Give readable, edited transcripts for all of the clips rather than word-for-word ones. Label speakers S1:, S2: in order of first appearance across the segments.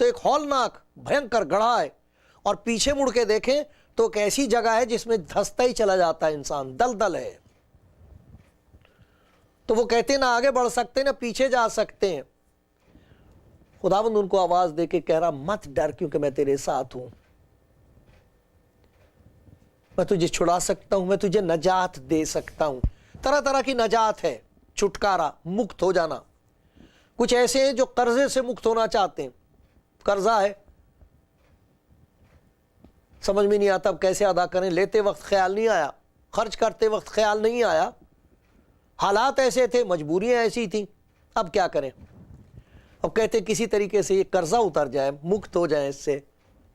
S1: تو ایک ہولناک بھینکر گڑھا ہے، اور پیچھے مڑ کے دیکھیں تو ایک ایسی جگہ ہے جس میں دھستا ہی چلا جاتا ہے انسان، دلدل ہے۔ تو وہ کہتے ہیں نہ آگے بڑھ سکتے نہ پیچھے جا سکتے ہیں۔ خداوند ان کو آواز دے کے کہہ رہا مت ڈر، کیونکہ میں تیرے ساتھ ہوں، میں تجھے چھڑا سکتا ہوں، میں تجھے نجات دے سکتا ہوں۔ طرح طرح کی نجات ہے، چھٹکارا، مکت ہو جانا۔ کچھ ایسے ہیں جو قرضے سے مکت ہونا چاہتے ہیں، قرضہ ہے، سمجھ میں نہیں آتا اب کیسے ادا کریں، لیتے وقت خیال نہیں آیا، خرچ کرتے وقت خیال نہیں آیا، حالات ایسے تھے، مجبوریاں ایسی تھیں، اب کیا کریں؟ اب کہتے کسی طریقے سے یہ قرضہ اتر جائے، مکت ہو جائیں،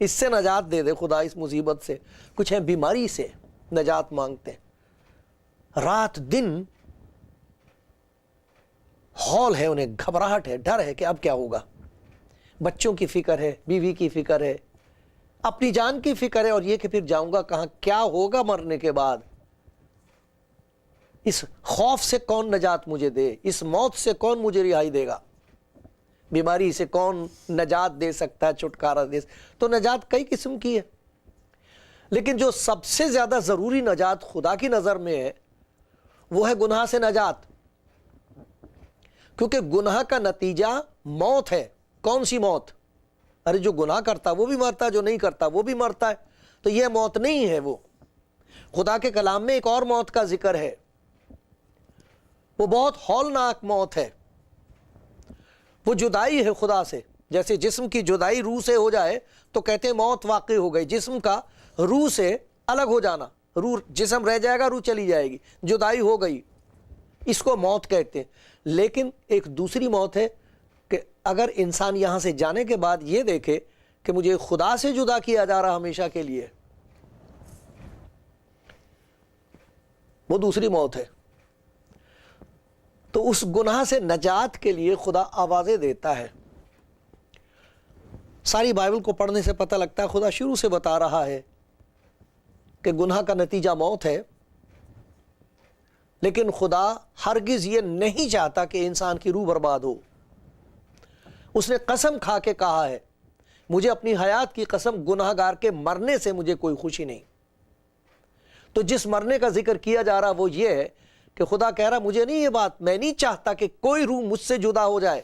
S1: اس سے نجات دے دے خدا، اس مصیبت سے۔ کچھ ہیں بیماری سے نجات مانگتے ہیں، رات دن ہول ہے انہیں، گھبراہٹ ہے، ڈر ہے کہ اب کیا ہوگا، بچوں کی فکر ہے، بیوی کی فکر ہے، اپنی جان کی فکر ہے، اور یہ کہ پھر جاؤں گا کہاں، کیا ہوگا مرنے کے بعد، اس خوف سے کون نجات مجھے دے، اس موت سے کون مجھے رہائی دے گا، بیماری سے کون نجات دے سکتا ہے، چھٹکارا دے سکتا۔ تو نجات کئی قسم کی ہے، لیکن جو سب سے زیادہ ضروری نجات خدا کی نظر میں ہے وہ ہے گناہ سے نجات، کیونکہ گناہ کا نتیجہ موت ہے۔ کون سی موت؟ ارے جو گناہ کرتا وہ بھی مرتا ہے، جو نہیں کرتا وہ بھی مرتا ہے، تو یہ موت نہیں ہے۔ وہ خدا کے کلام میں ایک اور موت کا ذکر ہے، وہ بہت ہولناک موت ہے، وہ جدائی ہے خدا سے۔ جیسے جسم کی جدائی روح سے ہو جائے تو کہتے ہیں موت واقع ہو گئی، جسم کا روح سے الگ ہو جانا، روح، جسم رہ جائے گا، روح چلی جائے گی، جدائی ہو گئی، اس کو موت کہتے ہیں۔ لیکن ایک دوسری موت ہے کہ اگر انسان یہاں سے جانے کے بعد یہ دیکھے کہ مجھے خدا سے جدا کیا جا رہا ہمیشہ کے لیے، وہ دوسری موت ہے۔ تو اس گناہ سے نجات کے لیے خدا آوازیں دیتا ہے۔ ساری بائبل کو پڑھنے سے پتہ لگتا ہے خدا شروع سے بتا رہا ہے کہ گناہ کا نتیجہ موت ہے، لیکن خدا ہرگز یہ نہیں چاہتا کہ انسان کی روح برباد ہو۔ اس نے قسم کھا کے کہا ہے، مجھے اپنی حیات کی قسم، گناہ گار کے مرنے سے مجھے کوئی خوشی نہیں۔ تو جس مرنے کا ذکر کیا جا رہا وہ یہ ہے کہ خدا کہہ رہا مجھے نہیں، یہ بات میں نہیں چاہتا کہ کوئی روح مجھ سے جدا ہو جائے،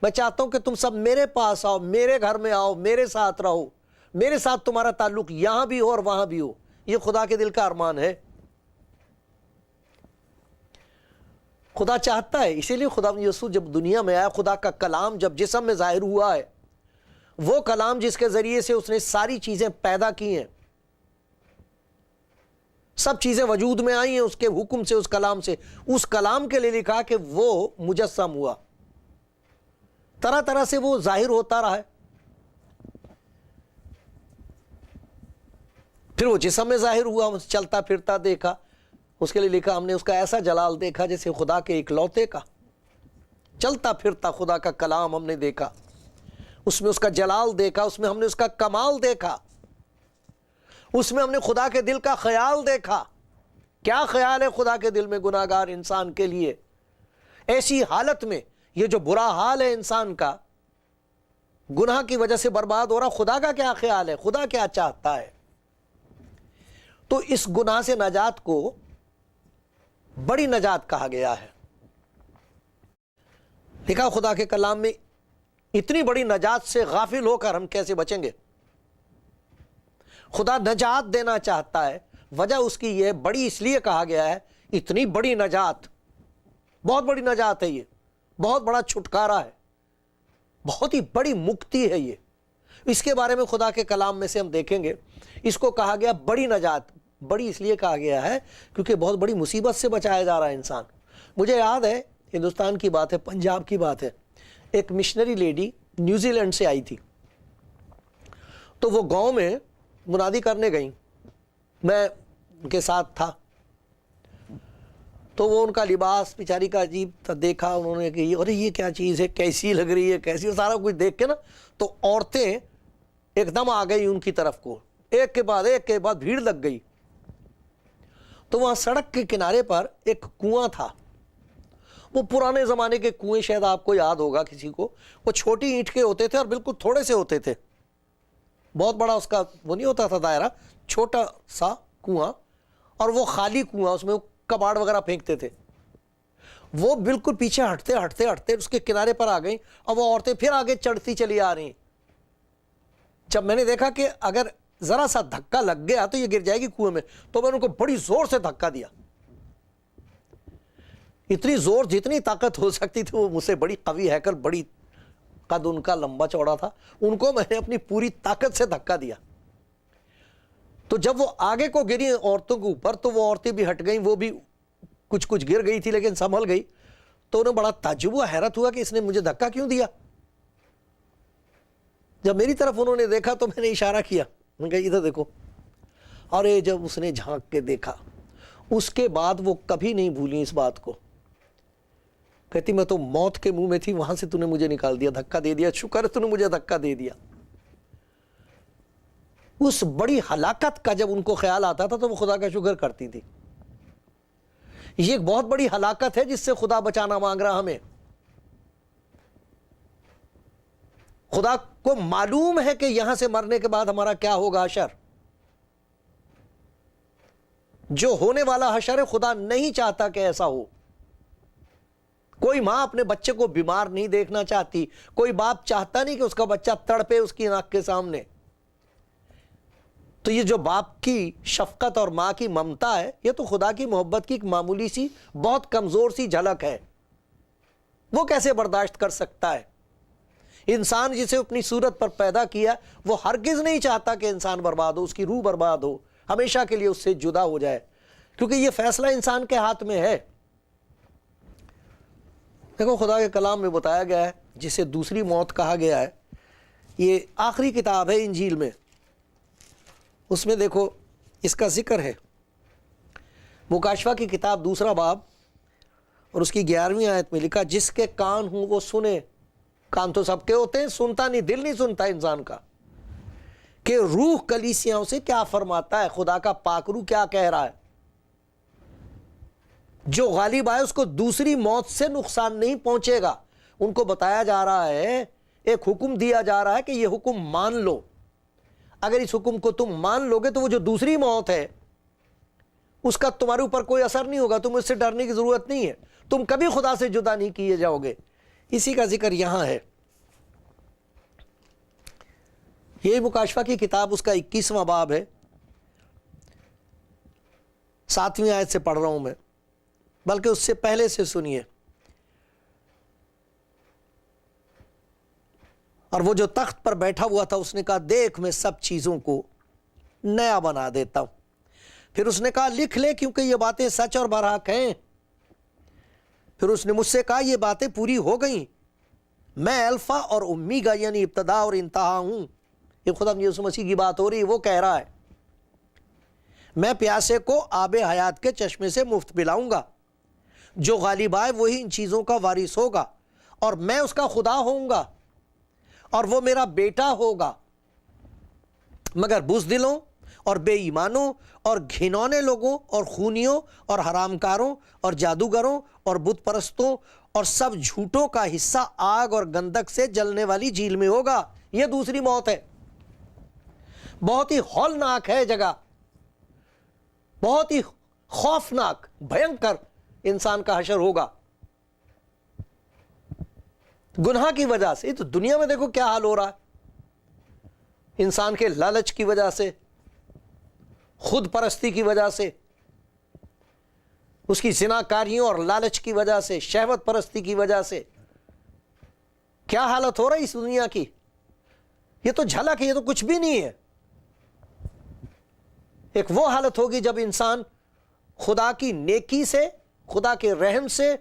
S1: میں چاہتا ہوں کہ تم سب میرے پاس آؤ، میرے گھر میں آؤ، میرے ساتھ رہو، میرے ساتھ تمہارا تعلق یہاں بھی ہو اور وہاں بھی ہو۔ یہ خدا کے دل کا ارمان ہے، خدا چاہتا ہے۔ اسی لیے خدا یسوع جب دنیا میں آیا، خدا کا کلام جب جسم میں ظاہر ہوا ہے، وہ کلام جس کے ذریعے سے اس نے ساری چیزیں پیدا کی ہیں، سب چیزیں وجود میں آئی ہیں اس کے حکم سے، اس کلام سے، اس کلام کے لیے لکھا کہ وہ مجسم ہوا، طرح طرح سے وہ ظاہر ہوتا رہا ہے، پھر وہ جسم میں ظاہر ہوا، چلتا پھرتا دیکھا، اس کے لیے لکھا ہم نے اس کا ایسا جلال دیکھا جیسے خدا کے اکلوتے کا، چلتا پھرتا خدا کا کلام ہم نے دیکھا، اس میں اس کا جلال دیکھا، اس میں ہم نے اس کا کمال دیکھا، اس میں ہم نے خدا کے دل کا خیال دیکھا۔ کیا خیال ہے خدا کے دل میں گناہ گار انسان کے لیے؟ ایسی حالت میں یہ جو برا حال ہے انسان کا، گناہ کی وجہ سے برباد ہو رہا، خدا کا کیا خیال ہے، خدا کیا چاہتا ہے؟ تو اس گناہ سے نجات کو بڑی نجات کہا گیا ہے۔ لکھا خدا کے کلام میں، اتنی بڑی نجات سے غافل ہو کر ہم کیسے بچیں گے؟ خدا نجات دینا چاہتا ہے، وجہ اس کی یہ بڑی اس لیے کہا گیا ہے، اتنی بڑی نجات، بہت بڑی نجات ہے، یہ بہت بڑا چھٹکارا ہے، بہت ہی بڑی مکتی ہے یہ۔ اس کے بارے میں خدا کے کلام میں سے ہم دیکھیں گے، اس کو کہا گیا بڑی نجات۔ بڑی اس لیے کہا گیا ہے کیونکہ بہت بڑی مصیبت سے بچایا جا رہا ہے انسان۔ مجھے یاد ہے، ہندوستان کی بات ہے، پنجاب کی بات ہے، ایک مشنری لیڈی نیوزی لینڈ سے آئی تھی، تو وہ گاؤں میں منادی کرنے گئیں، میں ان کے ساتھ تھا، تو وہ ان کا لباس بیچاری کا عجیب تھا، دیکھا انہوں نے کہ ارے یہ کیا چیز ہے، کیسی لگ رہی ہے، کیسی، سارا کچھ دیکھ کے نا تو عورتیں ایک دم آ گئی ان کی طرف کو، ایک کے بعد بھیڑ لگ گئی۔ تو وہاں سڑک کے کنارے پر ایک کنواں تھا، وہ پرانے زمانے کے کنویں شاید آپ کو یاد ہوگا کسی کو, وہ چھوٹی اینٹ کے ہوتے تھے اور بالکل تھوڑے سے ہوتے تھے, بہت بڑا اس کا وہ نہیں ہوتا تھا دائرہ, چھوٹا سا کنواں, اور وہ خالی کنواں, اس میں کباڑ وغیرہ پھینکتے تھے. وہ بالکل پیچھے ہٹتے ہٹتے ہٹتے اس کے کنارے پر آ گئیں, اور وہ عورتیں پھر آگے چڑھتی چلی آ رہی ہیں. جب میں نے دیکھا کہ اگر ذرا سا دھکا لگ گیا تو یہ گر جائے گی کنویں میں, تو میں نے ان کو بڑی زور سے دھکا دیا, اتنی زور جتنی طاقت ہو سکتی تھی. وہ مجھ سے بڑی قوی ہیکل, بڑی قد ان کا لمبا چوڑا تھا, ان کو میں نے اپنی پوری طاقت سے دھکا دیا. تو جب وہ آگے کو گری عورتوں کے اوپر, تو وہ عورتیں بھی ہٹ گئیں, وہ بھی کچھ کچھ گر گئی تھی لیکن سنبھل گئی. تو انہیں بڑا تعجب ہوا, حیرت ہوا کہ اس نے مجھے دھکا کیوں دیا. جب میری طرف انہوں نے دیکھا تو میں نے اشارہ کیا, میں نے کہا ادھر دیکھو. اور جب اس نے جھانک کے دیکھا, اس کے بعد وہ کبھی نہیں بھولی اس بات کو. کہتی میں تو موت کے منہ میں تھی, وہاں سے تو نے مجھے نکال دیا, دھکا دے دیا, شکر ہے تو نے مجھے دھکا دے دیا. اس بڑی ہلاکت کا جب ان کو خیال آتا تھا تو وہ خدا کا شکر کرتی تھی. یہ ایک بہت بڑی ہلاکت ہے جس سے خدا بچانا مانگ رہا ہمیں. خدا کو معلوم ہے کہ یہاں سے مرنے کے بعد ہمارا کیا ہوگا حشر. جو ہونے والا حشر ہے, خدا نہیں چاہتا کہ ایسا ہو. کوئی ماں اپنے بچے کو بیمار نہیں دیکھنا چاہتی, کوئی باپ چاہتا نہیں کہ اس کا بچہ تڑپے اس کی آنکھ کے سامنے. تو یہ جو باپ کی شفقت اور ماں کی ممتا ہے, یہ تو خدا کی محبت کی ایک معمولی سی بہت کمزور سی جھلک ہے. وہ کیسے برداشت کر سکتا ہے؟ انسان جسے اپنی صورت پر پیدا کیا, وہ ہرگز نہیں چاہتا کہ انسان برباد ہو, اس کی روح برباد ہو, ہمیشہ کے لیے اس سے جدا ہو جائے, کیونکہ یہ فیصلہ انسان کے ہاتھ میں ہے. دیکھو خدا کے کلام میں بتایا گیا ہے, جسے دوسری موت کہا گیا ہے, یہ آخری کتاب ہے انجیل میں, اس میں دیکھو اس کا ذکر ہے. مکاشفہ کی کتاب 2 باب اور اس کی 11ویں آیت میں لکھا, جس کے کان ہوں وہ سنے. کان تو سب کے ہوتے ہیں, سنتا نہیں, دل نہیں سنتا انسان کا, کہ روح کلیسیاؤں سے کیا فرماتا ہے, خدا کا پاک روح کیا کہہ رہا ہے. جو غالب آئے اس کو دوسری موت سے نقصان نہیں پہنچے گا. ان کو بتایا جا رہا ہے, ایک حکم دیا جا رہا ہے کہ یہ حکم مان لو. اگر اس حکم کو تم مان لو گے تو وہ جو دوسری موت ہے اس کا تمہارے اوپر کوئی اثر نہیں ہوگا, تم اس سے ڈرنے کی ضرورت نہیں ہے, تم کبھی خدا سے جدا نہیں کیے جاؤ گے. اسی کا ذکر یہاں ہے. یہ مکاشفہ کی کتاب اس کا 21واں باب ہے, 7ویں آیت سے پڑھ رہا ہوں میں, بلکہ اس سے پہلے سے سنیے. اور وہ جو تخت پر بیٹھا ہوا تھا اس نے کہا, دیکھ میں سب چیزوں کو نیا بنا دیتا ہوں. پھر اس نے کہا, لکھ لے کیونکہ یہ باتیں سچ اور برحق ہیں. پھر اس نے مجھ سے کہا, یہ باتیں پوری ہو گئیں. میں الفا اور اومیگا یعنی ابتدا اور انتہا ہوں. یہ خدا یسوع مسیح کی بات ہو رہی ہے, وہ کہہ رہا ہے, میں پیاسے کو آب حیات کے چشمے سے مفت پلاؤں گا. جو غالب آئے وہی ان چیزوں کا وارث ہوگا, اور میں اس کا خدا ہوں گا اور وہ میرا بیٹا ہوگا. مگر بزدلوں اور بے ایمانوں اور گھنونے لوگوں اور خونیوں اور حرام کاروں اور جادوگروں اور بت پرستوں اور سب جھوٹوں کا حصہ آگ اور گندک سے جلنے والی جھیل میں ہوگا. یہ دوسری موت ہے. بہت ہی ہولناک ہے جگہ, بہت ہی خوفناک بھینکر انسان کا حشر ہوگا گناہ کی وجہ سے. تو دنیا میں دیکھو کیا حال ہو رہا ہے, انسان کے لالچ کی وجہ سے, خود پرستی کی وجہ سے, اس کی زناکاریوں اور لالچ کی وجہ سے, شہوت پرستی کی وجہ سے کیا حالت ہو رہی ہے اس دنیا کی. یہ تو جھلک ہے, یہ تو کچھ بھی نہیں ہے. ایک وہ حالت ہوگی جب انسان خدا کی نیکی سے, خدا کے رحم سے,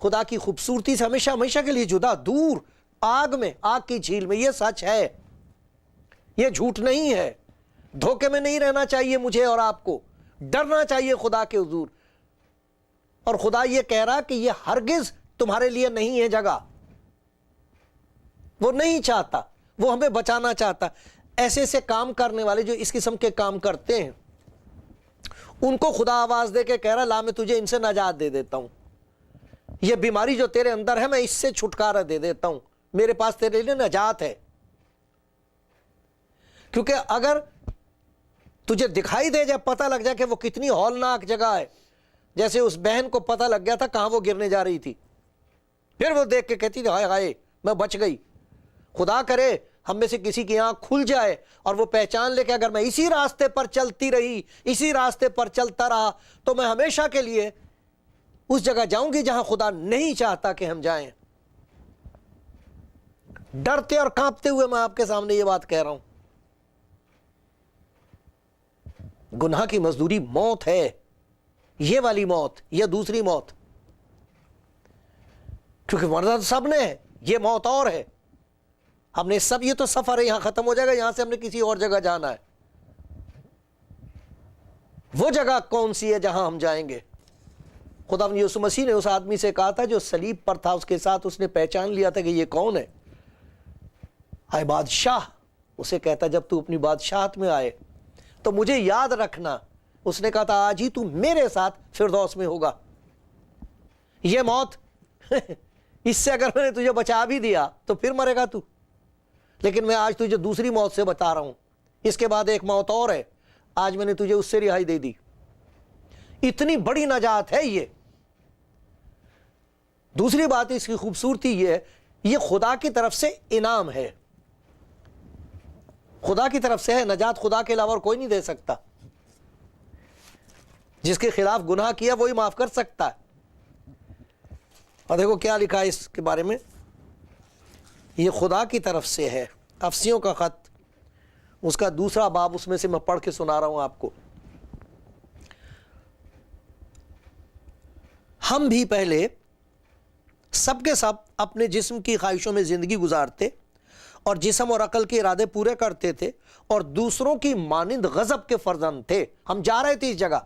S1: خدا کی خوبصورتی سے ہمیشہ ہمیشہ کے لیے جدا, دور, آگ میں, آگ کی جھیل میں. یہ سچ ہے, یہ جھوٹ نہیں ہے. دھوکے میں نہیں رہنا چاہیے مجھے اور آپ کو, ڈرنا چاہیے خدا کے حضور. اور خدا یہ کہہ رہا کہ یہ ہرگز تمہارے لیے نہیں ہے جگہ. وہ نہیں چاہتا, وہ ہمیں بچانا چاہتا. ایسے ایسے کام کرنے والے جو اس قسم کے کام کرتے ہیں, ان کو خدا آواز دے کے کہہ رہا, لا میں تجھے ان سے نجات دے دیتا ہوں. یہ بیماری جو تیرے اندر ہے میں اس سے چھٹکارا دے دیتا ہوں، میرے پاس تیرے لیے نجات ہے۔ کیونکہ اگر تجھے دکھائی دے جائے، پتہ لگ جائے کہ وہ کتنی ہولناک جگہ ہے، جیسے اس بہن کو پتہ لگ گیا تھا کہاں وہ گرنے جا رہی تھی، پھر وہ دیکھ کے کہتی تھی ہائے ہائے میں بچ گئی۔ خدا کرے ہم میں سے کسی کی آنکھ کھل جائے اور وہ پہچان لے کہ اگر میں اسی راستے پر چلتی رہی، اسی راستے پر چلتا رہا، تو میں ہمیشہ کے لیے اس جگہ جاؤں گی جہاں خدا نہیں چاہتا کہ ہم جائیں۔ ڈرتے اور کانپتے ہوئے میں آپ کے سامنے یہ بات کہہ رہا ہوں۔ گناہ کی مزدوری موت ہے، یہ والی موت یا دوسری موت، کیونکہ مرنا تو سب نے ہے، یہ موت اور ہے۔ ہم نے سب، یہ تو سفر ہے، یہاں ختم ہو جائے گا، یہاں سے ہم نے کسی اور جگہ جانا ہے۔ وہ جگہ کون سی ہے جہاں ہم جائیں گے؟ خدا یسوع مسیح نے اس آدمی سے کہا تھا جو صلیب پر تھا، اس کے ساتھ اس نے پہچان لیا تھا کہ یہ کون ہے؟ اے بادشاہ، اسے کہتا جب تو اپنی بادشاہت میں آئے تو مجھے یاد رکھنا۔ اس نے کہا تھا آج ہی تو میرے ساتھ فردوس میں ہوگا۔ یہ موت اس سے اگر میں نے تجھے بچا بھی دیا تو پھر مرے گا تو، لیکن میں آج تجھے دوسری موت سے بتا رہا ہوں۔ اس کے بعد ایک موت اور ہے، آج میں نے تجھے اس سے رہائی دے دی۔ اتنی بڑی نجات ہے یہ۔ دوسری بات اس کی خوبصورتی یہ ہے، یہ خدا کی طرف سے انعام ہے، خدا کی طرف سے ہے۔ نجات خدا کے علاوہ اور کوئی نہیں دے سکتا۔ جس کے خلاف گناہ کیا وہی معاف کر سکتا ہے۔ اور دیکھو کیا لکھا ہے اس کے بارے میں، یہ خدا کی طرف سے ہے۔ افسیوں کا خط، اس کا دوسرا باب، اس میں سے میں پڑھ کے سنا رہا ہوں آپ کو۔ ہم بھی پہلے سب کے سب اپنے جسم کی خواہشوں میں زندگی گزارتے اور جسم اور عقل کے ارادے پورے کرتے تھے اور دوسروں کی مانند غضب کے فرزند تھے۔ ہم جا رہے تھے اس جگہ،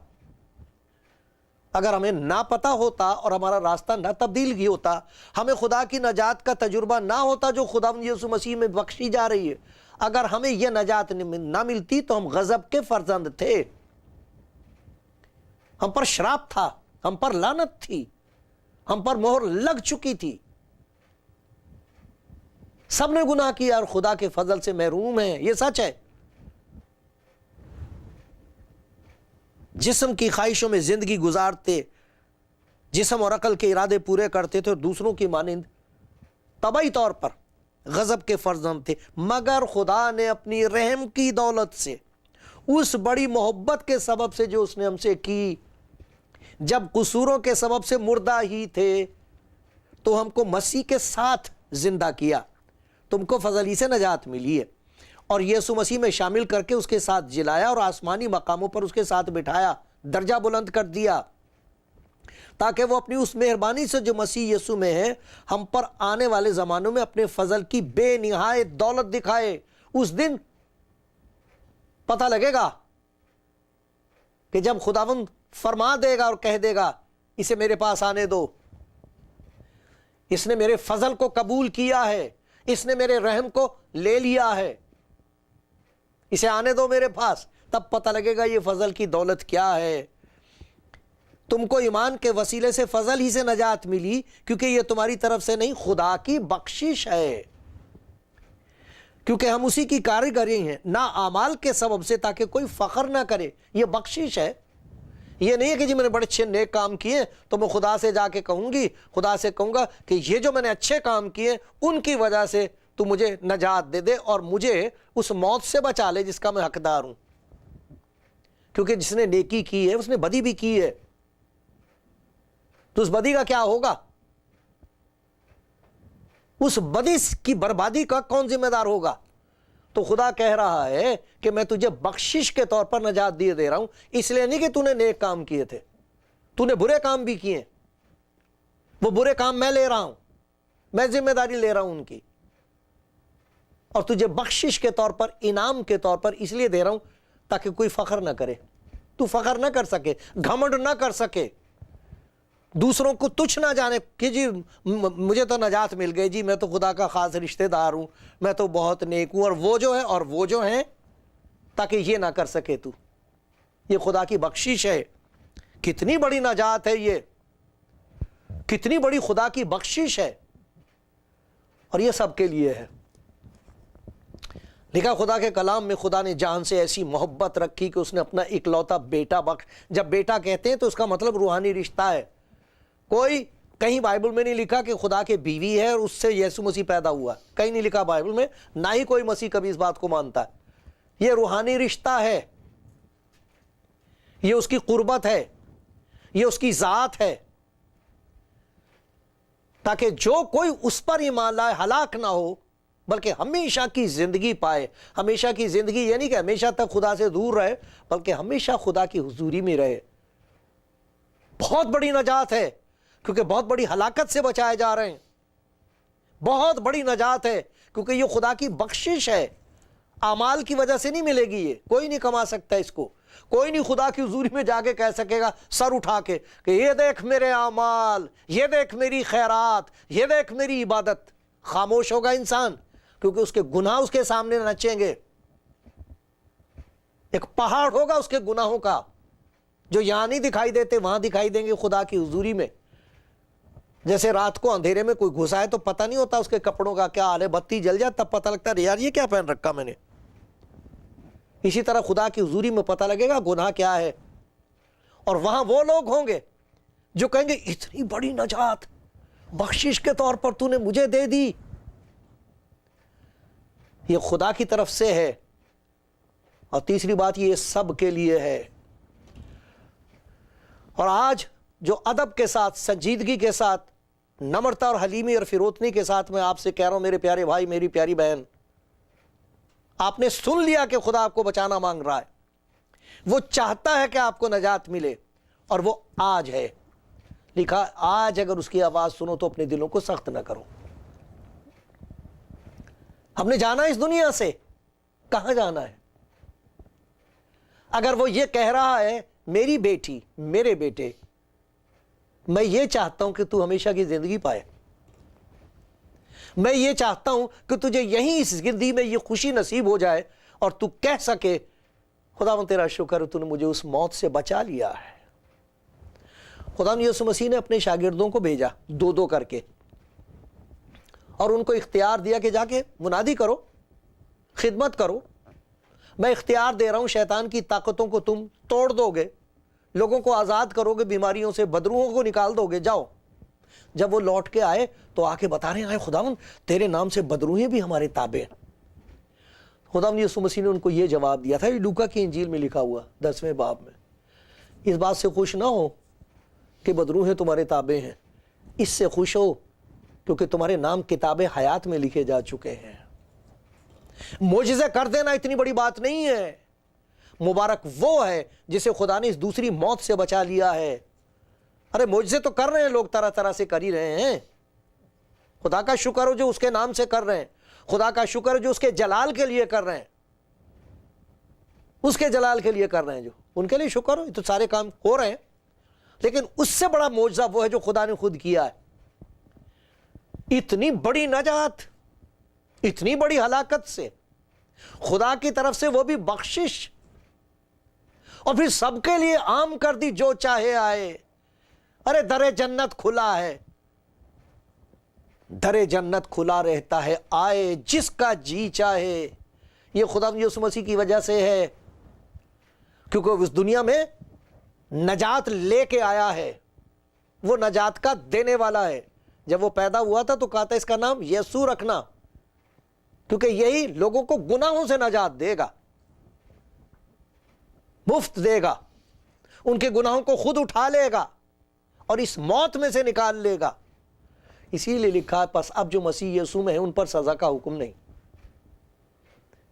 S1: اگر ہمیں نہ پتہ ہوتا اور ہمارا راستہ نہ تبدیل کی ہوتا، ہمیں خدا کی نجات کا تجربہ نہ ہوتا جو خدا یسوع مسیح میں بخشی جا رہی ہے، اگر ہمیں یہ نجات نہ ملتی تو ہم غضب کے فرزند تھے۔ ہم پر شراپ تھا، ہم پر لعنت تھی، ہم پر مہر لگ چکی تھی۔ سب نے گناہ کیا اور خدا کے فضل سے محروم ہیں، یہ سچ ہے۔ جسم کی خواہشوں میں زندگی گزارتے، جسم اور عقل کے ارادے پورے کرتے تھے اور دوسروں کی مانند طبعی طور پر غضب کے فرزند تھے، مگر خدا نے اپنی رحم کی دولت سے، اس بڑی محبت کے سبب سے جو اس نے ہم سے کی، جب قصوروں کے سبب سے مردہ ہی تھے تو ہم کو مسیح کے ساتھ زندہ کیا۔ تم کو فضل ہی سے نجات ملی ہے اور یسوع مسیح میں شامل کر کے اس کے ساتھ جلایا اور آسمانی مقاموں پر اس کے ساتھ بٹھایا، درجہ بلند کر دیا، تاکہ وہ اپنی اس مہربانی سے جو مسیح یسوع میں ہے ہم پر آنے والے زمانوں میں اپنے فضل کی بے نہایت دولت دکھائے۔ اس دن پتہ لگے گا کہ جب خداوند فرما دے گا اور کہہ دے گا اسے میرے پاس آنے دو، اس نے میرے فضل کو قبول کیا ہے، اس نے میرے رحم کو لے لیا ہے، اسے آنے دو میرے پاس، تب پتہ لگے گا یہ فضل کی دولت کیا ہے۔ تم کو ایمان کے وسیلے سے فضل ہی سے نجات ملی، کیونکہ یہ تمہاری طرف سے نہیں، خدا کی بخشش ہے، کیونکہ ہم اسی کی کاریگری ہیں، نہ اعمال کے سبب سے، تاکہ کوئی فخر نہ کرے۔ یہ بخشش ہے، یہ نہیں ہے کہ جی میں نے بڑے اچھے نیک کام کیے تو میں خدا سے جا کے کہوں گی، خدا سے کہوں گا کہ یہ جو میں نے اچھے کام کیے ان کی وجہ سے تو مجھے نجات دے دے اور مجھے اس موت سے بچا لے جس کا میں حقدار ہوں۔ کیونکہ جس نے نیکی کی ہے اس نے بدی بھی کی ہے، تو اس بدی کا کیا ہوگا؟ اس بدی کی بربادی کا کون ذمہ دار ہوگا؟ تو خدا کہہ رہا ہے کہ میں تجھے بخشش کے طور پر نجات دے رہا ہوں، اس لیے نہیں کہ تو نے نیک کام کیے تھے، تو نے برے کام بھی کیے، وہ برے کام میں لے رہا ہوں، میں ذمہ داری لے رہا ہوں ان کی، اور تجھے بخشش کے طور پر، انعام کے طور پر اس لیے دے رہا ہوں تاکہ کوئی فخر نہ کرے، تو فخر نہ کر سکے، گھمنڈ نہ کر سکے، دوسروں کو تچھ نہ جانے کہ جی مجھے تو نجات مل گئی، جی میں تو خدا کا خاص رشتہ دار ہوں، میں تو بہت نیک ہوں، اور وہ جو ہیں تاکہ یہ نہ کر سکے تو۔ یہ خدا کی بخشش ہے، کتنی بڑی نجات ہے یہ۔ کتنی بڑی خدا کی بخشش ہے، اور یہ سب کے لیے ہے۔ لکھا خدا کے کلام میں خدا نے جہان سے ایسی محبت رکھی کہ اس نے اپنا اکلوتا بیٹا بخش۔ جب بیٹا کہتے ہیں تو اس کا مطلب روحانی رشتہ ہے۔ کوئی کہیں بائبل میں نہیں لکھا کہ خدا کے بیوی ہے اور اس سے یسوع مسیح پیدا ہوا، کہیں نہیں لکھا بائبل میں، نہ ہی کوئی مسیح کبھی اس بات کو مانتا ہے۔ یہ روحانی رشتہ ہے، یہ اس کی قربت ہے، یہ اس کی ذات ہے، تاکہ جو کوئی اس پر ایمان لائے ہلاک نہ ہو بلکہ ہمیشہ کی زندگی پائے۔ ہمیشہ کی زندگی یہ نہیں کہ ہمیشہ تک خدا سے دور رہے، بلکہ ہمیشہ خدا کی حضوری میں رہے۔ بہت بڑی نجات ہے، کیونکہ بہت بڑی ہلاکت سے بچائے جا رہے ہیں۔ بہت بڑی نجات ہے کیونکہ یہ خدا کی بخشش ہے، اعمال کی وجہ سے نہیں ملے گی، یہ کوئی نہیں کما سکتا اس کو۔ کوئی نہیں خدا کی حضوری میں جا کے کہہ سکے گا سر اٹھا کے کہ یہ دیکھ میرے اعمال، یہ دیکھ میری خیرات، یہ دیکھ میری عبادت۔ خاموش ہوگا انسان، کیونکہ اس کے گناہ اس کے سامنے نچیں گے۔ ایک پہاڑ ہوگا اس کے گناہوں کا، جو یہاں نہیں دکھائی دیتے وہاں دکھائی دیں گے خدا کی حضوری میں۔ جیسے رات کو اندھیرے میں کوئی گھسا ہے تو پتہ نہیں ہوتا اس کے کپڑوں کا کیا حال ہے، بتی جل جائے تب پتہ لگتا ہے یار یہ کیا پہن رکھا میں نے۔ اسی طرح خدا کی حضوری میں پتہ لگے گا گناہ کیا ہے، اور وہاں وہ لوگ ہوں گے جو کہیں گے اتنی بڑی نجات بخشش کے طور پر تو نے مجھے دے دی، یہ خدا کی طرف سے ہے۔ اور تیسری بات یہ سب کے لیے ہے۔ اور آج جو ادب کے ساتھ، سنجیدگی کے ساتھ، نمرتا اور حلیمی اور فروتنی کے ساتھ میں آپ سے کہہ رہا ہوں میرے پیارے بھائی، میری پیاری بہن، آپ نے سن لیا کہ خدا آپ کو بچانا مانگ رہا ہے، وہ چاہتا ہے کہ آپ کو نجات ملے، اور وہ آج ہے۔ لکھا آج اگر اس کی آواز سنو تو اپنے دلوں کو سخت نہ کرو۔ ہم نے جانا اس دنیا سے، کہاں جانا ہے؟ اگر وہ یہ کہہ رہا ہے میری بیٹی، میرے بیٹے، میں یہ چاہتا ہوں کہ تو ہمیشہ کی زندگی پائے، میں یہ چاہتا ہوں کہ تجھے یہیں اس زندگی میں یہ خوشی نصیب ہو جائے اور تو کہہ سکے خداوند تیرا شکر تو نے مجھے اس موت سے بچا لیا ہے۔ خداوند یسوع مسیح نے اپنے شاگردوں کو بھیجا دو دو کر کے، اور ان کو اختیار دیا کہ جا کے منادی کرو، خدمت کرو، میں اختیار دے رہا ہوں، شیطان کی طاقتوں کو تم توڑ دو گے، لوگوں کو آزاد کرو گے، بیماریوں سے، بدروحوں کو نکال دو گے، جاؤ۔ جب وہ لوٹ کے آئے تو آ کے بتا رہے ہیں خداوند تیرے نام سے بدروہیں بھی ہمارے تابع ہیں۔ خداوند یسوع مسیح نے ان کو یہ جواب دیا تھا، یہ لوکا کی انجیل میں لکھا ہوا 10ویں باب میں، اس بات سے خوش نہ ہو کہ بدروہیں تمہارے تابع ہیں، اس سے خوش ہو کیونکہ تمہارے نام کتاب حیات میں لکھے جا چکے ہیں۔ معجزے کر دینا اتنی بڑی بات نہیں ہے، مبارک وہ ہے جسے خدا نے اس دوسری موت سے بچا لیا ہے۔ ارے معجزے تو کر رہے ہیں لوگ، طرح طرح سے کر ہی رہے ہیں، خدا کا شکر ہو جو اس کے نام سے کر رہے ہیں، خدا کا شکر ہو جو اس کے جلال کے لیے کر رہے ہیں، اس کے جلال کے لیے کر رہے ہیں، جو ان کے لیے شکر ہو، یہ تو سارے کام ہو رہے ہیں۔ لیکن اس سے بڑا معجزہ وہ ہے جو خدا نے خود کیا ہے۔ اتنی بڑی نجات، اتنی بڑی ہلاکت سے خدا کی طرف سے وہ بھی بخشش، اور پھر سب کے لیے عام کر دی، جو چاہے آئے۔ ارے در جنت کھلا ہے، در جنت کھلا رہتا ہے، آئے جس کا جی چاہے۔ یہ خدا یسوع مسیح کی وجہ سے ہے، کیونکہ وہ اس دنیا میں نجات لے کے آیا ہے، وہ نجات کا دینے والا ہے۔ جب وہ پیدا ہوا تھا تو کہا تھا اس کا نام یسوع رکھنا، کیونکہ یہی لوگوں کو گناہوں سے نجات دے گا، مفت دے گا، ان کے گناہوں کو خود اٹھا لے گا اور اس موت میں سے نکال لے گا۔ اسی لیے لکھا ہے پس اب جو مسیح یسوع میں ہیں ان پر سزا کا حکم نہیں۔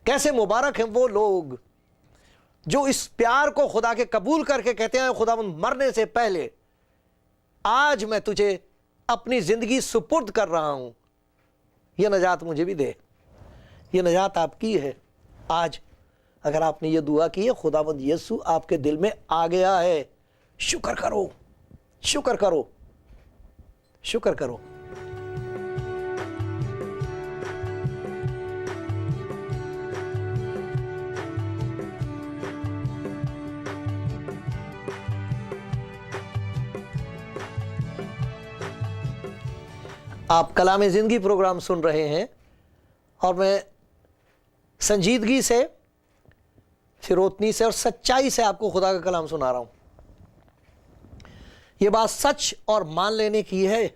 S1: کیسے مبارک ہیں وہ لوگ جو اس پیار کو خدا کے قبول کر کے کہتے ہیں خداوند مرنے سے پہلے آج میں تجھے اپنی زندگی سپرد کر رہا ہوں، یہ نجات مجھے بھی دے، یہ نجات آپ کی ہے۔ آج اگر آپ نے یہ دعا کی ہے خداوند یسوع آپ کے دل میں آ گیا ہے، شکر کرو، شکر کرو، شکر کرو۔ آپ کلام زندگی پروگرام سن رہے ہیں اور میں سنجیدگی سے، فروتنی سے اور سچائی سے آپ کو خدا کا کلام سنا رہا ہوں۔ یہ بات سچ اور مان لینے کی ہے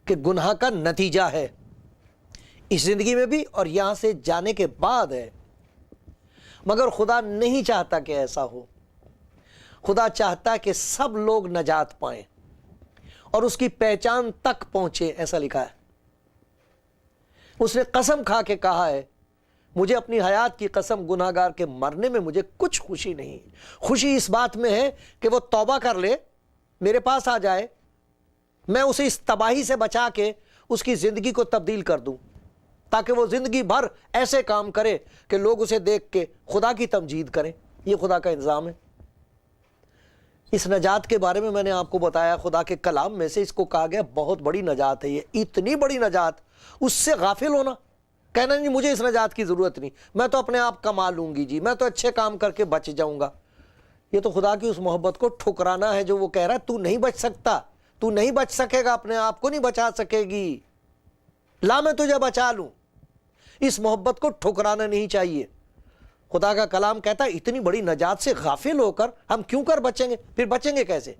S1: کہ گناہ کا نتیجہ ہے، اس زندگی میں بھی اور یہاں سے جانے کے بعد ہے، مگر خدا نہیں چاہتا کہ ایسا ہو۔ خدا چاہتا ہے کہ سب لوگ نجات پائیں اور اس کی پہچان تک پہنچے، ایسا لکھا ہے۔ اس نے قسم کھا کے کہا ہے، مجھے اپنی حیات کی قسم، گناہ گار کے مرنے میں مجھے کچھ خوشی نہیں۔ خوشی اس بات میں ہے کہ وہ توبہ کر لے، میرے پاس آ جائے، میں اسے اس تباہی سے بچا کے اس کی زندگی کو تبدیل کر دوں، تاکہ وہ زندگی بھر ایسے کام کرے کہ لوگ اسے دیکھ کے خدا کی تمجید کریں۔ یہ خدا کا انتظام ہے۔ اس نجات کے بارے میں نے آپ کو بتایا، خدا کے کلام میں سے اس کو کہا گیا بہت بڑی نجات ہے۔ یہ اتنی بڑی نجات، اس سے غافل ہونا، کہنا نہیں مجھے اس نجات کی ضرورت نہیں، میں تو اپنے آپ کما لوں گی جی، میں تو اچھے کام کر کے بچ جاؤں گا۔ یہ تو خدا کی اس محبت کو ٹھکرانا ہے جو وہ کہہ رہا ہے تو نہیں بچ سکتا، تو نہیں بچ سکے گا، اپنے آپ کو نہیں بچا سکے گی، لا میں تجھے بچا لوں۔ اس محبت کو ٹھکرانا نہیں چاہیے۔ خدا کا کلام کہتا ہے اتنی بڑی نجات سے غافل ہو کر ہم کیوں کر بچیں گے؟ پھر بچیں گے کیسے؟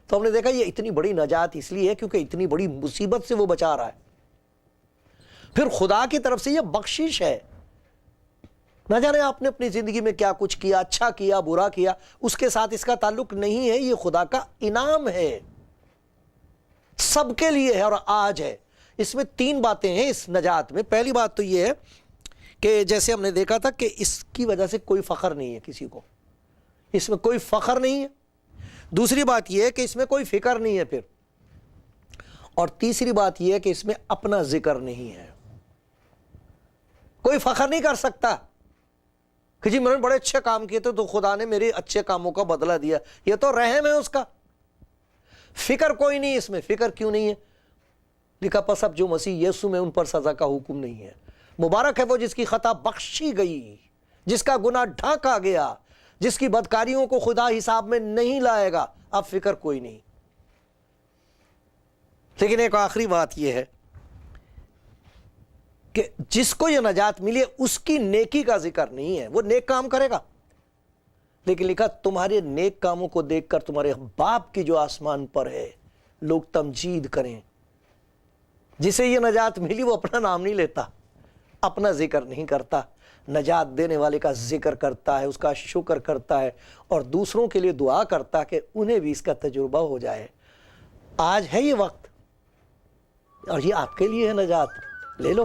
S1: تو ہم نے دیکھا یہ اتنی بڑی نجات اس لیے ہے کیونکہ اتنی بڑی مصیبت سے وہ بچا رہا ہے۔ پھر خدا کی طرف سے یہ بخشش ہے۔ نہ جانے آپ نے اپنی زندگی میں کیا کچھ کیا، اچھا کیا، برا کیا، اس کے ساتھ اس کا تعلق نہیں ہے، یہ خدا کا انعام ہے، سب کے لیے ہے اور آج ہے۔ اس میں 3 باتیں ہیں اس نجات میں۔ پہلی بات تو یہ ہے کہ جیسے ہم نے دیکھا تھا کہ اس کی وجہ سے کوئی فخر نہیں ہے کسی کو، اس میں کوئی فخر نہیں ہے۔ دوسری بات یہ ہے کہ اس میں کوئی فکر نہیں ہے پھر، اور تیسری بات یہ ہے کہ اس میں اپنا ذکر نہیں ہے۔ کوئی فخر نہیں کر سکتا کہ جی میں نے بڑے اچھے کام کیے تھے تو خدا نے میرے اچھے کاموں کا بدلہ دیا، یہ تو رحم ہے اس کا۔ فکر کوئی نہیں اس میں۔ فکر کیوں نہیں ہے؟ لکھا پس اب جو مسیح یسوع میں ان پر سزا کا حکم نہیں ہے۔ مبارک ہے وہ جس کی خطا بخشی گئی، جس کا گناہ ڈھانکا گیا، جس کی بدکاریوں کو خدا حساب میں نہیں لائے گا۔ اب فکر کوئی نہیں۔ لیکن ایک آخری بات یہ ہے کہ جس کو یہ نجات ملی ہے اس کی نیکی کا ذکر نہیں ہے، وہ نیک کام کرے گا، لیکن لکھا تمہارے نیک کاموں کو دیکھ کر تمہارے باپ کی جو آسمان پر ہے لوگ تمجید کریں۔ جسے یہ نجات ملی وہ اپنا نام نہیں لیتا، اپنا ذکر نہیں کرتا، نجات دینے والے کا ذکر کرتا ہے، اس کا شکر کرتا ہے اور دوسروں کے لیے دعا کرتا کہ انہیں بھی اس کا تجربہ ہو جائے۔ آج ہے یہ وقت اور یہ آپ کے لیے ہے نجات، لے لو۔